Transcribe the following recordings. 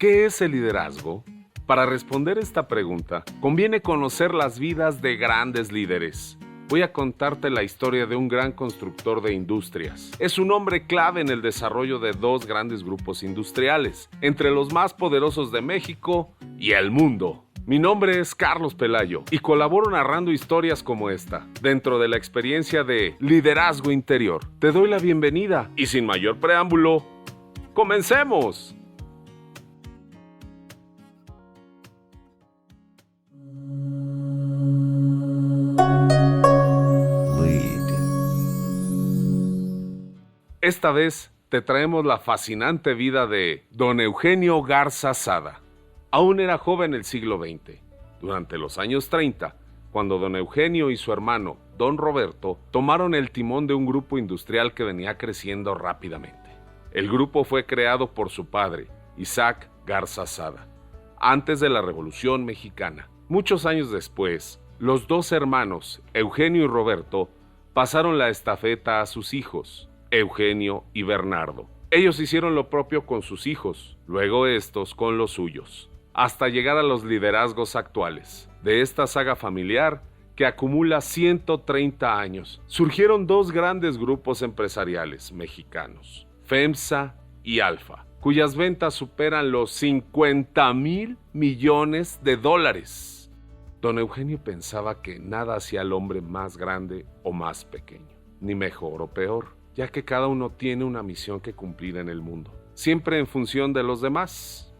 ¿Qué es el liderazgo? Para responder esta pregunta, conviene conocer las vidas de grandes líderes. Voy a contarte la historia de un gran constructor de industrias. Es un hombre clave en el desarrollo de dos grandes grupos industriales, entre los más poderosos de México y el mundo. Mi nombre es Carlos Pelayo y colaboro narrando historias como esta, dentro de la experiencia de Liderazgo Interior. Te doy la bienvenida y sin mayor preámbulo, ¡comencemos! Esta vez te traemos la fascinante vida de don Eugenio Garza Sada. Aún era joven el siglo XX. Durante los años 30, cuando don Eugenio y su hermano, don Roberto, tomaron el timón de un grupo industrial que venía creciendo rápidamente. El grupo fue creado por su padre, Isaac Garza Sada, antes de la Revolución Mexicana. Muchos años después, los dos hermanos, Eugenio y Roberto, pasaron la estafeta a sus hijos, Eugenio y Bernardo. Ellos hicieron lo propio con sus hijos, luego estos con los suyos, hasta llegar a los liderazgos actuales. De esta saga familiar, que acumula 130 años, surgieron dos grandes grupos empresariales mexicanos, FEMSA y Alfa, cuyas ventas superan los 50,000 millones de dólares. Don Eugenio pensaba que nada hacía al hombre más grande o más pequeño, ni mejor o peor, ya que cada uno tiene una misión que cumplir en el mundo, siempre en función de los demás.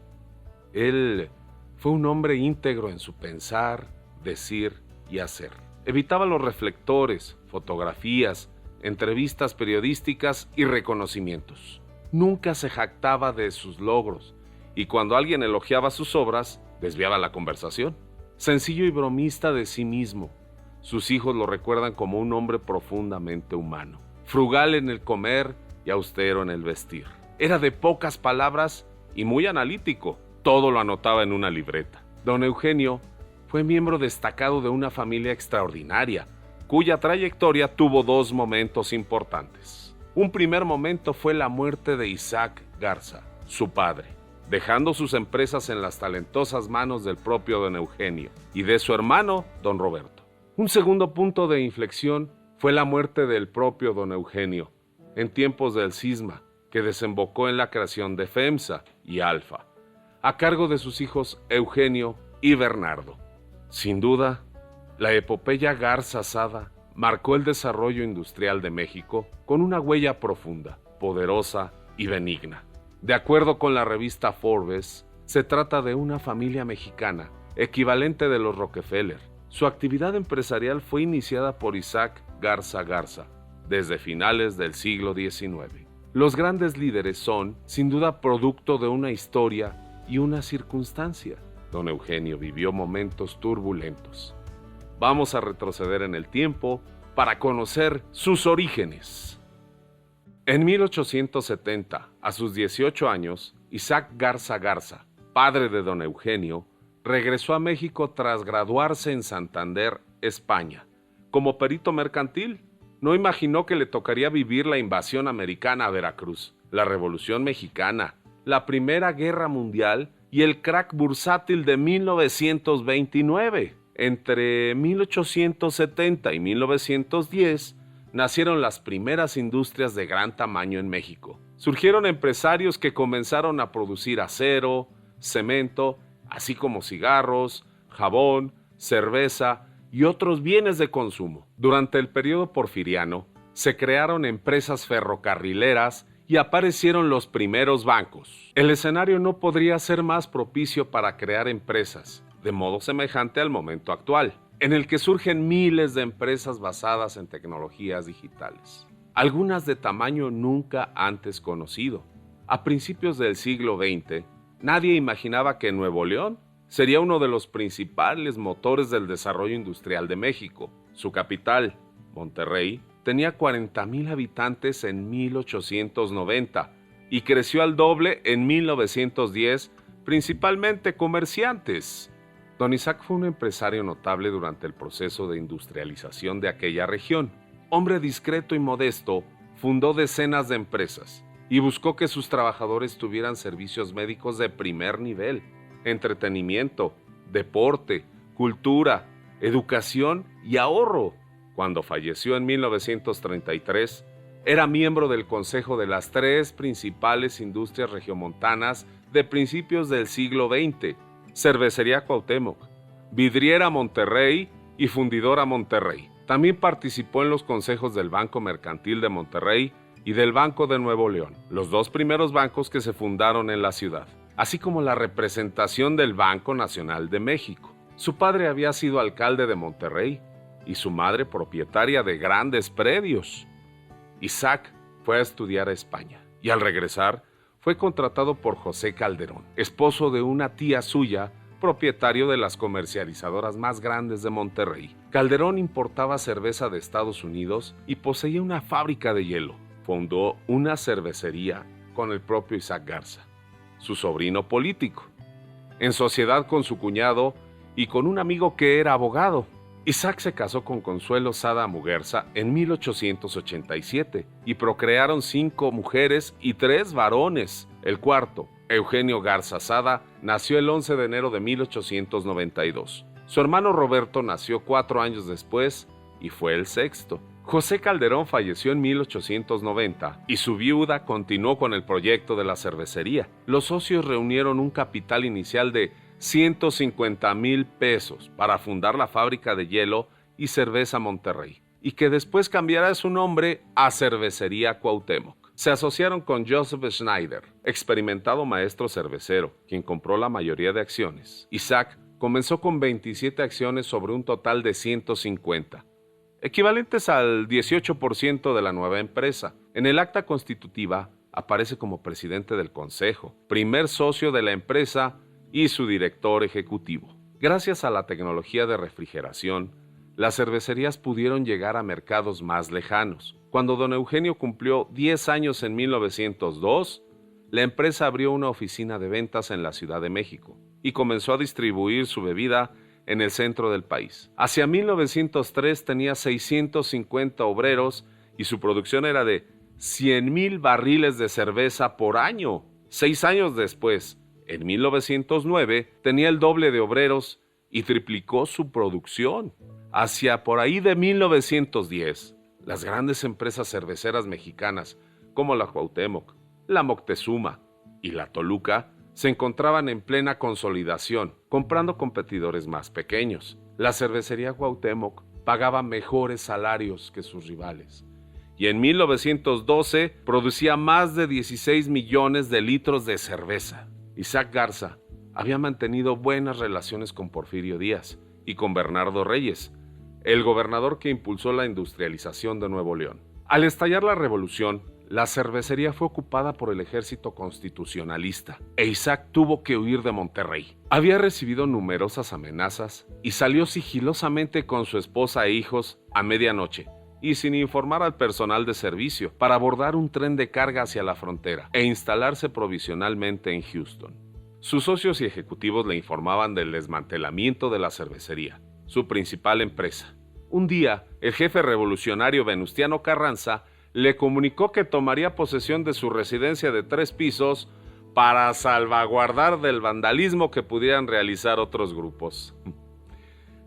Él fue un hombre íntegro en su pensar, decir y hacer. Evitaba los reflectores, fotografías, entrevistas periodísticas y reconocimientos. Nunca se jactaba de sus logros y cuando alguien elogiaba sus obras, desviaba la conversación. Sencillo y bromista de sí mismo, sus hijos lo recuerdan como un hombre profundamente humano. Frugal en el comer y austero en el vestir. Era de pocas palabras y muy analítico. Todo lo anotaba en una libreta. Don Eugenio fue miembro destacado de una familia extraordinaria, cuya trayectoria tuvo dos momentos importantes. Un primer momento fue la muerte de Isaac Garza, su padre, dejando sus empresas en las talentosas manos del propio don Eugenio y de su hermano, don Roberto. Un segundo punto de inflexión fue la muerte del propio don Eugenio, en tiempos del cisma, que desembocó en la creación de FEMSA y Alfa, a cargo de sus hijos Eugenio y Bernardo. Sin duda, la epopeya Garza Sada marcó el desarrollo industrial de México con una huella profunda, poderosa y benigna. De acuerdo con la revista Forbes, se trata de una familia mexicana, equivalente de los Rockefeller. Su actividad empresarial fue iniciada por Isaac Garza desde finales del siglo XIX. Los grandes líderes son, sin duda, producto de una historia y una circunstancia. Don Eugenio vivió momentos turbulentos. Vamos a retroceder en el tiempo para conocer sus orígenes. En 1870, a sus 18 años, Isaac Garza, padre de don Eugenio, regresó a México tras graduarse en Santander, España. Como perito mercantil, no imaginó que le tocaría vivir la invasión americana a Veracruz, la Revolución Mexicana, la Primera Guerra Mundial y el crack bursátil de 1929. Entre 1870 y 1910 nacieron las primeras industrias de gran tamaño en México. Surgieron empresarios que comenzaron a producir acero, cemento, así como cigarros, jabón, cerveza y otros bienes de consumo. Durante el periodo porfiriano, se crearon empresas ferrocarrileras y aparecieron los primeros bancos. El escenario no podría ser más propicio para crear empresas, de modo semejante al momento actual, en el que surgen miles de empresas basadas en tecnologías digitales, algunas de tamaño nunca antes conocido. A principios del siglo XX, nadie imaginaba que Nuevo León sería uno de los principales motores del desarrollo industrial de México. Su capital, Monterrey, tenía 40,000 habitantes en 1890 y creció al doble en 1910, principalmente comerciantes. Don Isaac fue un empresario notable durante el proceso de industrialización de aquella región. Hombre discreto y modesto, fundó decenas de empresas y buscó que sus trabajadores tuvieran servicios médicos de primer nivel, entretenimiento, deporte, cultura, educación y ahorro. Cuando falleció en 1933, era miembro del consejo de las 3 principales industrias regiomontanas de principios del siglo XX: Cervecería Cuauhtémoc, Vidriera Monterrey y Fundidora Monterrey. También participó en los consejos del Banco Mercantil de Monterrey y del Banco de Nuevo León, los 2 primeros bancos que se fundaron en la ciudad, así como la representación del Banco Nacional de México. Su padre había sido alcalde de Monterrey y su madre propietaria de grandes predios. Isaac fue a estudiar a España y al regresar fue contratado por José Calderón, esposo de una tía suya, propietario de las comercializadoras más grandes de Monterrey. Calderón importaba cerveza de Estados Unidos y poseía una fábrica de hielo. Fundó una cervecería con el propio Isaac Garza, su sobrino político, en sociedad con su cuñado y con un amigo que era abogado. Isaac se casó con Consuelo Sada Muguerza en 1887 y procrearon 5 mujeres y 3 varones. El cuarto, Eugenio Garza Sada, nació el 11 de enero de 1892. Su hermano Roberto nació 4 años después y fue el sexto. José Calderón falleció en 1890 y su viuda continuó con el proyecto de la cervecería. Los socios reunieron un capital inicial de 150,000 pesos para fundar la fábrica de hielo y cerveza Monterrey, y que después cambiará su nombre a Cervecería Cuauhtémoc. Se asociaron con Joseph Schneider, experimentado maestro cervecero, quien compró la mayoría de acciones. Isaac comenzó con 27 acciones sobre un total de 150, equivalentes al 18% de la nueva empresa. En el acta constitutiva aparece como presidente del consejo, primer socio de la empresa y su director ejecutivo. Gracias a la tecnología de refrigeración, las cervecerías pudieron llegar a mercados más lejanos. Cuando don Eugenio cumplió 10 años en 1902, la empresa abrió una oficina de ventas en la Ciudad de México y comenzó a distribuir su bebida en el centro del país. Hacia 1903 tenía 650 obreros y su producción era de 100,000 barriles de cerveza por año. 6 años después, en 1909, tenía el doble de obreros y triplicó su producción. Hacia por ahí de 1910, las grandes empresas cerveceras mexicanas como la Cuauhtémoc, la Moctezuma y la Toluca se encontraban en plena consolidación, comprando competidores más pequeños. La cervecería Cuauhtémoc pagaba mejores salarios que sus rivales y en 1912 producía más de 16 millones de litros de cerveza. Isaac Garza había mantenido buenas relaciones con Porfirio Díaz y con Bernardo Reyes, el gobernador que impulsó la industrialización de Nuevo León. Al estallar la revolución, la cervecería fue ocupada por el ejército constitucionalista e Isaac tuvo que huir de Monterrey. Había recibido numerosas amenazas y salió sigilosamente con su esposa e hijos a medianoche y sin informar al personal de servicio para abordar un tren de carga hacia la frontera e instalarse provisionalmente en Houston. Sus socios y ejecutivos le informaban del desmantelamiento de la cervecería, su principal empresa. Un día, el jefe revolucionario Venustiano Carranza le comunicó que tomaría posesión de su residencia de 3 pisos para salvaguardar del vandalismo que pudieran realizar otros grupos.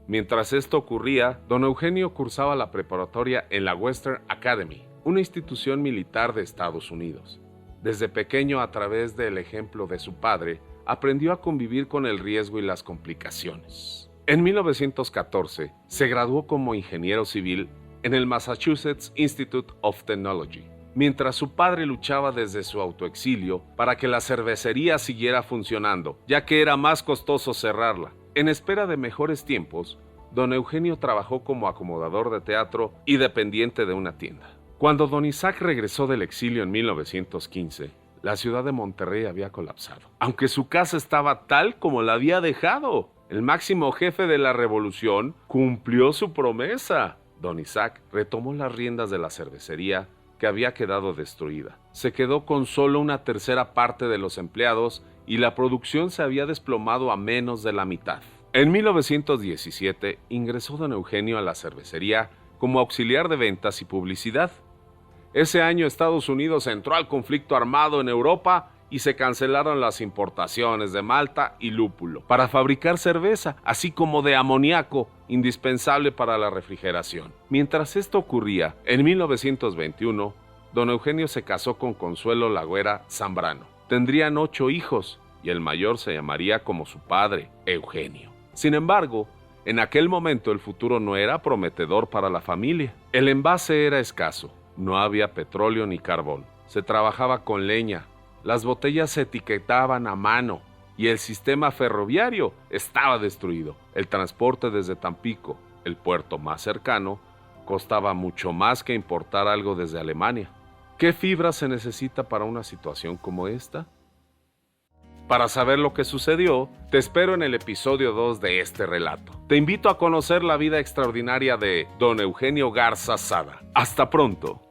Mientras esto ocurría, don Eugenio cursaba la preparatoria en la Western Academy, una institución militar de Estados Unidos. Desde pequeño, a través del ejemplo de su padre, aprendió a convivir con el riesgo y las complicaciones. En 1914, se graduó como ingeniero civil en el Massachusetts Institute of Technology, mientras su padre luchaba desde su autoexilio para que la cervecería siguiera funcionando, ya que era más costoso cerrarla. En espera de mejores tiempos, don Eugenio trabajó como acomodador de teatro y dependiente de una tienda. Cuando don Isaac regresó del exilio en 1915, la ciudad de Monterrey había colapsado, aunque su casa estaba tal como la había dejado. El máximo jefe de la revolución cumplió su promesa. Don Isaac retomó las riendas de la cervecería que había quedado destruida. Se quedó con solo una tercera parte de los empleados y la producción se había desplomado a menos de la mitad. En 1917 ingresó don Eugenio a la cervecería como auxiliar de ventas y publicidad. Ese año Estados Unidos entró al conflicto armado en Europa y se cancelaron las importaciones de malta y lúpulo para fabricar cerveza, así como de amoníaco, indispensable para la refrigeración. Mientras esto ocurría, en 1921, don Eugenio se casó con Consuelo Lagüera Zambrano. Tendrían 8 hijos y el mayor se llamaría como su padre, Eugenio. Sin embargo, en aquel momento el futuro no era prometedor para la familia. El envase era escaso, no había petróleo ni carbón. Se trabajaba con leña, las botellas se etiquetaban a mano y el sistema ferroviario estaba destruido. El transporte desde Tampico, el puerto más cercano, costaba mucho más que importar algo desde Alemania. ¿Qué fibra se necesita para una situación como esta? Para saber lo que sucedió, te espero en el episodio 2 de este relato. Te invito a conocer la vida extraordinaria de don Eugenio Garza Sada. Hasta pronto.